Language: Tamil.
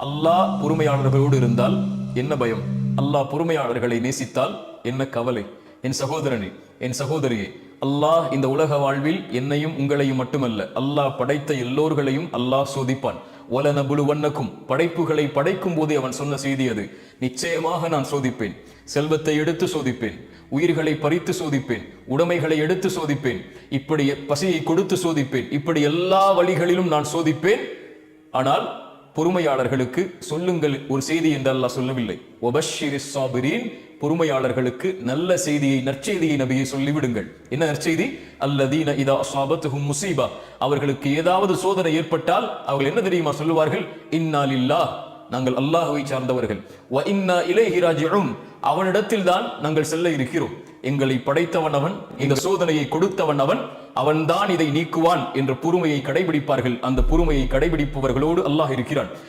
அல்லாஹ் பொறுமையாளர்களோடு இருந்தால் என்ன பயம்? அல்லாஹ் பொறுமையாளர்களை நேசித்தால் என்ன கவலை? என் சகோதரனே, என் சகோதரியே, அல்லாஹ் இந்த உலக வாழ்வில் என்னையும் உங்களையும் மட்டுமல்ல, அல்லாஹ் படைத்த எல்லோர்களையும் அல்லாஹ் சோதிப்பான். வலனபுலுவன்னக்கும், படைப்புகளை படைக்கும் போதே அவன் சொன்ன செய்தி அது. நிச்சயமாக நான் சோதிப்பேன். செல்வத்தை எடுத்து சோதிப்பேன், உயிர்களை பறித்து சோதிப்பேன், உடைமைகளை எடுத்து சோதிப்பேன், இப்படி பசியை கொடுத்து சோதிப்பேன், இப்படி எல்லா வழிகளிலும் நான் சோதிப்பேன். ஆனால் பொறுமையாளர்களுக்கு சொல்லுங்கள் ஒரு செய்தி என்று அல்லாஹ் சொல்லவில்லை. வபஷ்ஷிரிஸ் சாபிரீன், பொறுமையாளர்களுக்கு நல்ல செய்தியை, நற்செய்தியை நபியை சொல்லிவிடுங்கள். என்ன நற்செய்தி? அல்லதீன இதா அஸாபத்துஹும் முஸீபா, அவர்களுக்கு ஏதாவது சோதனை ஏற்பட்டால் அவர்கள் என்ன தெரியுமா சொல்லுவார்கள்? இன்னா லில்லாஹ், நாங்கள் அல்லாஹ்வை சார்ந்தவர்கள், வ இன்னா இலைஹி ராஜிஊன், அவனிடத்தில் தான் நாங்கள் செல்ல இருக்கிறோம். எங்களை படைத்தவன் அவன், இந்த சோதனையை கொடுத்தவன் அவன், அவன்தான் இதை நீக்குவான் என்ற பொறுமையை கடைபிடிப்பார்கள். அந்த பொறுமையை கடைபிடிப்பவர்களோடு அல்லாஹ் இருக்கிறான்.